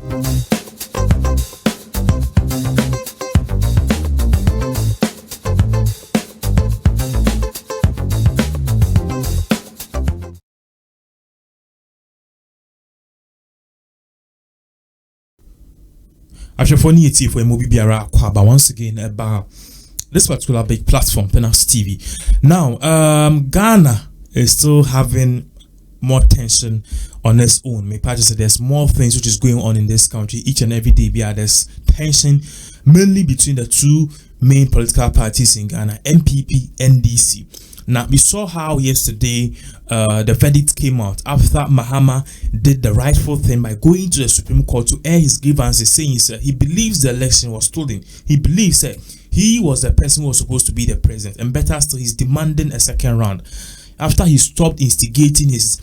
Ashafoni for a movie biara kwaba once again about this particular big platform, Pinax TV. Now, Ghana is still having more tension on its own. Maybe I just say there's more things which is going on in this country each and every day. There's tension mainly between the two main political parties in Ghana, MPP, NDC. Now, we saw how yesterday the verdict came out after Mahama did the rightful thing by going to the Supreme Court to air his grievances, saying he believes the election was stolen. He believes that he was the person who was supposed to be the president, and better still, he's demanding a second round after he stopped instigating his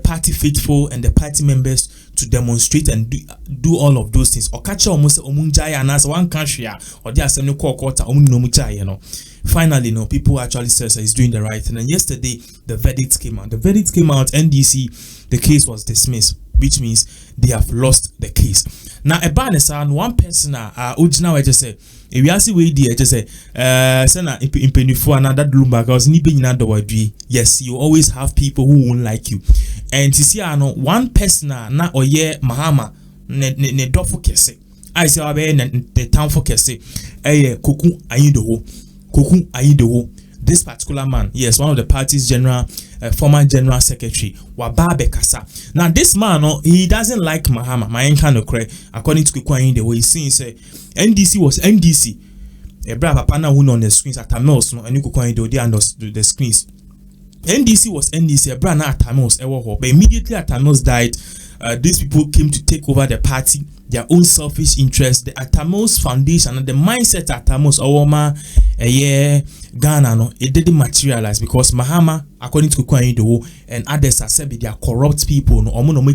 party faithful and the party members to demonstrate and do all of those things. Finally, people actually says he's doing the right thing. And yesterday, the verdict came out. NDC, the case was dismissed, which means they have lost the case. Now, one person, Ujina, just say, if you see where they just say, Sena, in another Bloomberg, I was nipping in the yes, you always have people who won't like you. And to see, one person, na oye Mahama, ne dofo kese. I say, the town for kese, Kuku Ayidowo. This particular man, yes, one of the party's former general secretary, Wababe Kasa. Now, this man, he doesn't like Mahama. According to Kuku Ayidowo, he's saying, NDC was NDC. A brave papa who on the screens at Tamils, and you could coin the screens. NDC was NDC, a brand at Tamils, but immediately at Tamils died, these people came to take over the party, their own selfish interests. The Atamos Foundation and the mindset at Atamos Owoma Ghana, it didn't materialize because Mahama, according to Kwaido and others, are said they are corrupt people, no,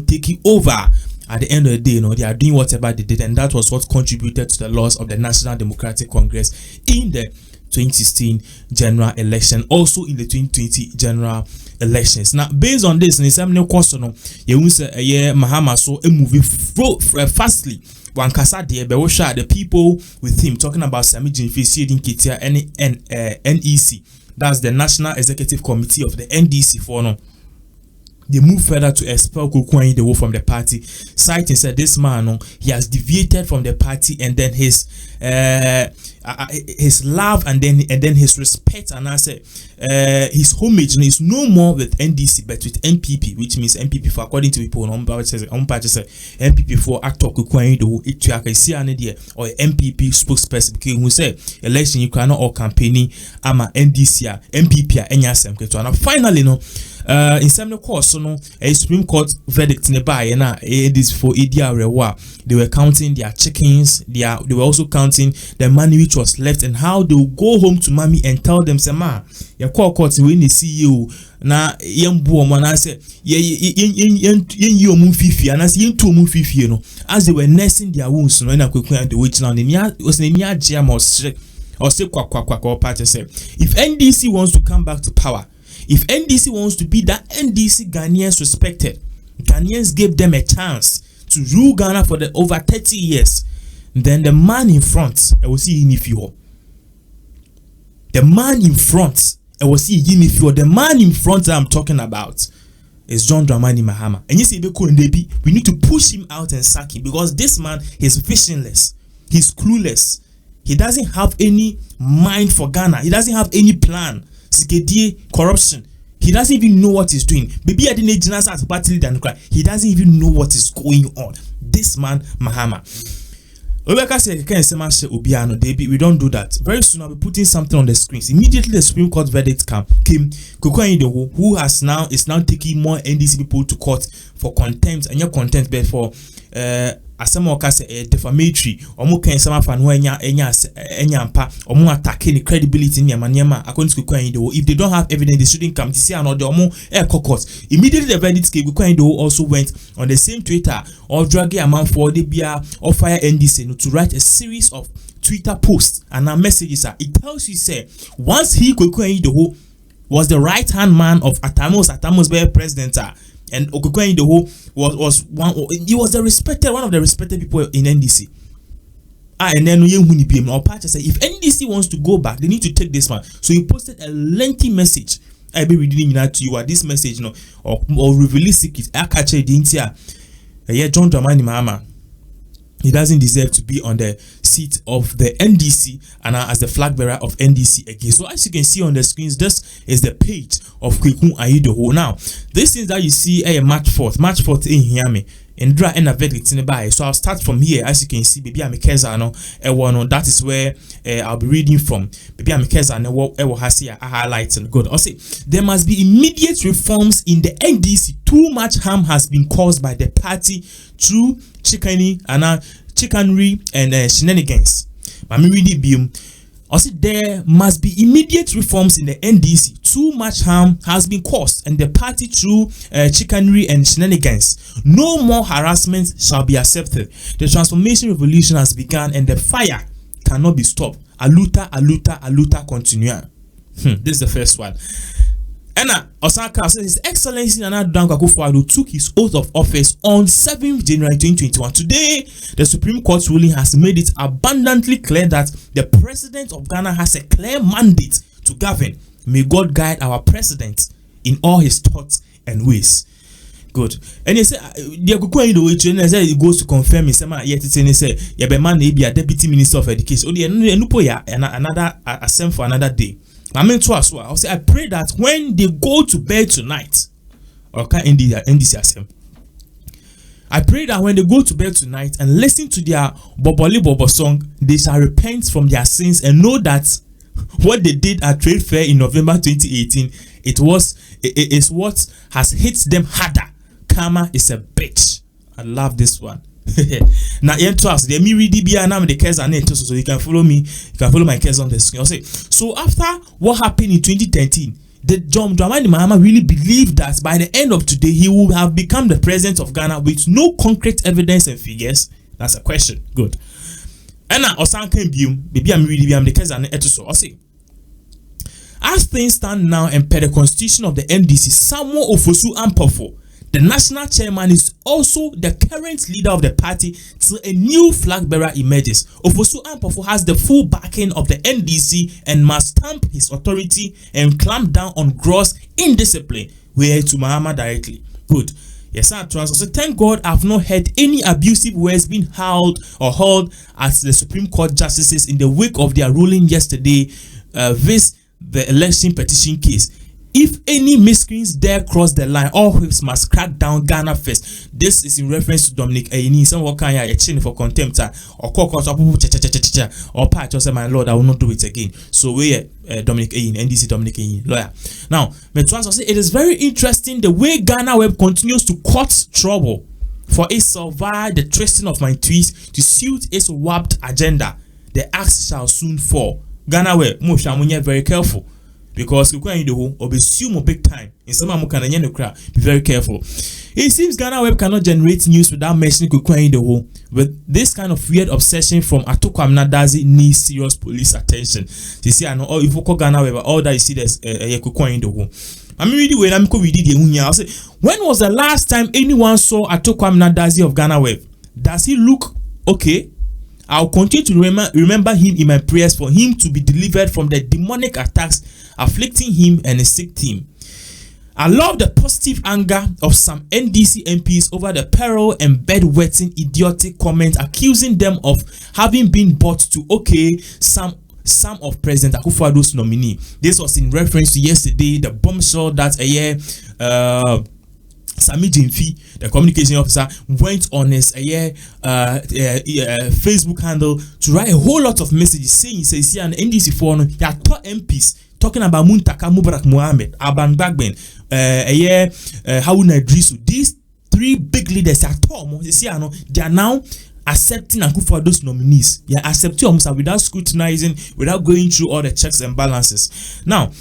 taking over. At the end of the day, they are doing whatever they did, and that was what contributed to the loss of the National Democratic Congress in the 2016 general election, also in the 2020 general elections. Now, based on this, in some question, you will say, Mahama so a movie fastly. One kasa the people with him talking about Sami Jinfisi Kitia NEC. That's the National Executive Committee of the NDC for no. They move further to expel Kukwaido from the party, citing said this man he has deviated from the party, and then his love and then his respect and I say his homage is no more with NDC but with MPP, which means MPP for, according to people on MPP for actor Kukwaido or MPP spokesperson because who say election you cannot or campaigning ama NDC MPP and finally in some course a Supreme Court verdict nearby this for Rewa. They were counting their chickens, they were also counting the money which was left and how they will go home to mommy and tell them say ma your court when they see you na yembu man I say fifi and as yen to fifi as they were nursing their wounds when I could the witch now was near jam or say or party say if NDC wants to come back to power, if NDC wants to be that NDC Ghanaians respected, Ghanaians gave them a chance to rule Ghana for the over 30 years, then the man in front, I will see if you the man in front, I will see if you the man in front that I'm talking about is John Dramani Mahama. And you see, we need to push him out and sack him because this man is visionless, he's clueless, he doesn't have any mind for Ghana, he doesn't have any plan. Corruption. He doesn't even know what he's doing. Baby, I didn't as battle than cry. He doesn't even know what is going on. This man, Mahama. We don't do that. Very soon I'll be putting something on the screens. Immediately the Supreme Court verdict came. Kukwaido, who is now taking more NDC people to court for contempt and your contempt, but for asamoka say defamatory omo kan sama fa no enya mpa omo attack any credibility in yama according to Kukwaido. If they don't have evidence, they shouldn't come to see another omo court. Immediately the verdict came, Kukwaido also went on the same Twitter or drag a man for the beer or fire NDC to write a series of Twitter posts and messages. It tells you say once he Kukwaido was the right hand man of Atamos Bay president, and Okukwe-Idoho was one of the respected people in NDC. And then our party said, if NDC wants to go back, they need to take this man. So he posted a lengthy message. I be reading it to you. This message, or release it. I catch it in here. John Dramani Mahama. He doesn't deserve to be on the seat of the NDC and as the flag bearer of NDC again. So as you can see on the screens, this is the page of Okukwe-Idoho. Now, this is that you see March 4th in here me. And draw and a verdict in the by. So I'll start from here. As you can see, baby I'm a Kezano, that is where I'll be reading from. Baby I'm a Kezano, I highlights and good. I'll say there must be immediate reforms in the NDC. Too much harm has been caused by the party through chicanery and shenanigans. Mami reading beam. I said there must be immediate reforms in the NDC. Too much harm has been caused and the party through chicanery and shenanigans. No more harassment shall be accepted. The transformation revolution has begun and the fire cannot be stopped. Aluta continua. This is the first one. And Osaka says His Excellency Nana Dankwa Akufo-Addo took his oath of office on 7th January 2021. Today, the Supreme Court's ruling has made it abundantly clear that the President of Ghana has a clear mandate to govern. May God guide our President in all his thoughts and ways. Good. And he said, it goes to confirm. He said, be a Deputy Minister of Education. Another assent for another day. I'll say I pray that when they go to bed tonight, I pray that when they go to bed tonight and listen to their Boboli Bobo song, they shall repent from their sins and know that what they did at Trade Fair in November 2018, it is what has hit them harder. Karma is a bitch. I love this one. Now, trust the me read the case and so you can follow me. You can follow my case on the screen. I'll say so. After what happened in 2013, the John Dramani Mahama really believed that by the end of today he would have become the president of Ghana with no concrete evidence and figures. That's a question. Good. And now Osanke maybe I'm reading the case and so I'll say. As things stand now and per the constitution of the NDC, Samuel Ofosu Ampofo, the national chairman, is also the current leader of the party till a new flag bearer emerges. Ofosu Ampofo has the full backing of the NDC and must stamp his authority and clamp down on gross indiscipline. We're to Mahama directly. Good. Yes, I so thank God I've not heard any abusive words being held as the Supreme Court justices in the wake of their ruling yesterday vis the election petition case. If any miscreants dare cross the line, all whips must crack down Ghana first. This is in reference to Dominic Ayini. Someone can a chain for contempt or or patch or say, my lord, I will not do it again. So we Dominic Ayini, NDC Dominic Ayini, lawyer. Now, it is very interesting the way Ghana Web continues to court trouble for it survive the twisting of my tweets to suit its warped agenda. The axe shall soon fall. Ghana Web, very careful. Because Okukwe-Idoho obessume big time. In some be very careful. It seems Ghana Web cannot generate news without mentioning Okukwe-Idoho. With this kind of weird obsession from Atoko Amnadazi needs serious police attention. You see, I know if you call Ghana Web, all that you see there's Okukwe-Idoho. I mean, really, I'll say, when was the last time anyone saw Atoko Amnadazi of Ghana Web? Does he look okay? I'll continue to remember him in my prayers for him to be delivered from the demonic attacks afflicting him and his sick team. I love the positive anger of some NDC MPs over the peril and bedwetting idiotic comments accusing them of having been bought to some of President Akufo-Addo's nominee. This was in reference to yesterday, the bombshell that Sami Jimfi, the communication officer, went on his Facebook handle to write a whole lot of messages saying, he says, here an NDC for there are 2 MPs talking about Muntaka Mubarak Mohammed, Aban Bagben, Haruna Idrisu. These 3 big leaders they are now accepting Akufo-Addo's nominees. They are accepting almost without scrutinizing, without going through all the checks and balances. Now,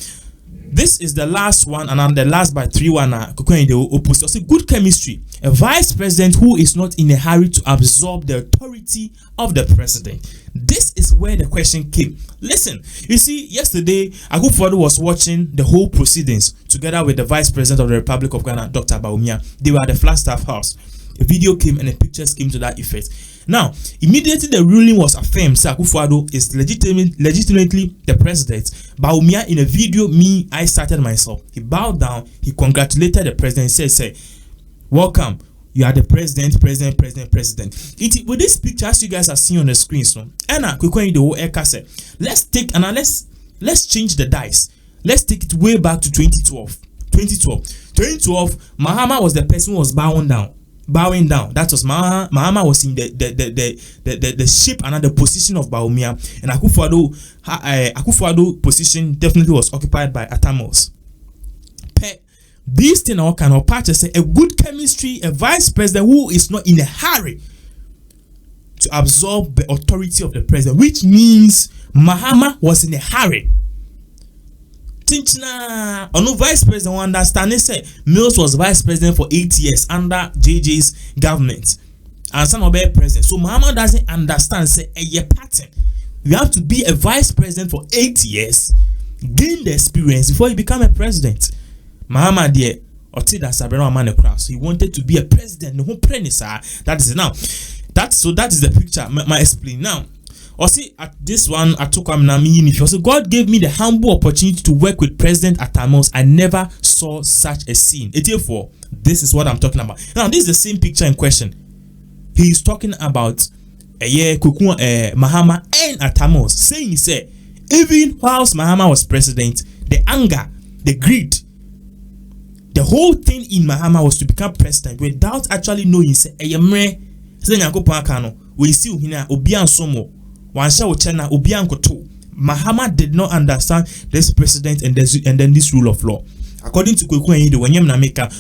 this is the last one, and I'm the last by 3-1. Okukwe-Idoho say good chemistry. A vice president who is not in a hurry to absorb the authority of the president. This is where the question came. Listen, you see, yesterday Akufo-Addo was watching the whole proceedings together with the Vice President of the Republic of Ghana, Dr. Bawumia. They were at the Flagstaff House. A video came and the pictures came to that effect. Now, immediately the ruling was affirmed, so Akufo-Addo is legitimately the president. Bawumia, in a video, I started myself. He bowed down, he congratulated the president, he said, welcome. You are the president. With this picture, as you guys are seeing on the screen, so Anna, let's change the dice. Let's take it way back to 2012. 2012, Mahama was the person who was bowing down. That was Mahama was in the shape and the position of Bawumia, and Akufo-Addo position definitely was occupied by Atamos. This thing all kind of patches say a good chemistry, a vice president who is not in a hurry to absorb the authority of the president, which means Mahama was in a hurry. Tinchna, no vice president understand. They say Mills was vice president for 8 years under JJ's government, and some of the president. So Mahama doesn't understand. Say a pattern. You have to be a vice president for 8 years, gain the experience before you become a president. Mahama there, or that Sabrina man across. He wanted to be a president. No premise. That is it now. That is the picture. My explain now. Or see at this one I took so God gave me the humble opportunity to work with President Atamos. I never saw such a scene. Therefore, this is what I'm talking about. Now, this is the same picture in question. He is talking about Mahama and Atamos, saying he said, even whilst Mahama was president, the anger, the greed, the whole thing in Mahama was to become president without actually knowing. Say, we see Obian Somo, Mahama did not understand this precedent and then this rule of law. According to Kwekwe, the Wanyamna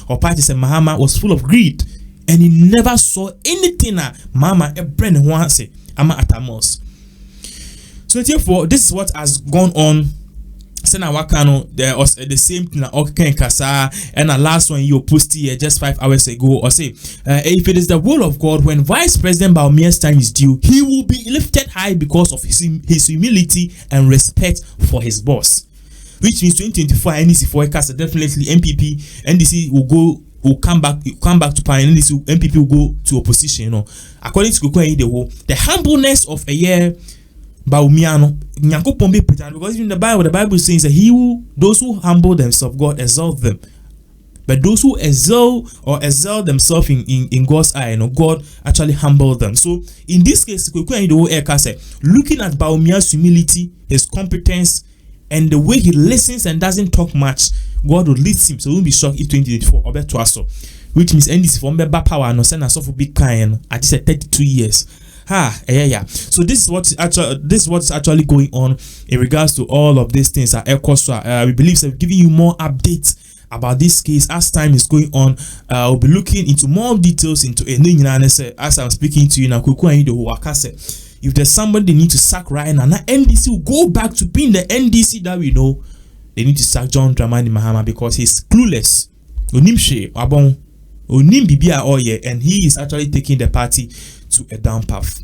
or party said Mahama was full of greed and he never saw anything Mahama a brand once ama Atamos. So therefore, this is what has gone on. There was the same thing and the last one you posted here just 5 hours ago. Or say, if it is the will of God, when Vice President Bawumia's time is due, he will be lifted high because of his humility and respect for his boss. Which means 2024 NDC forecast definitely MPP NDC will come back to power. NDC MPP will go to opposition. According to the humbleness of a year. Bawumia because in the Bible says that those who humble themselves, God exalt them. But those who exalt themselves in God's eye, God actually humble them. So in this case, looking at Bawumia's humility, his competence, and the way he listens and doesn't talk much, God will lead him. So we won't be shocked if 2024 or better also, which means NDC from power no send us off for big kind at least 32 years. So this is what is actually going on in regards to all of these things. We believe that we're giving you more updates about this case as time is going on. We'll be looking into more details into as I'm speaking to you now. If there's somebody they need to sack right now, NDC will go back to being the NDC that we know. They need to sack John Dramani Mahama because he's clueless. And he is actually taking the party to a down path.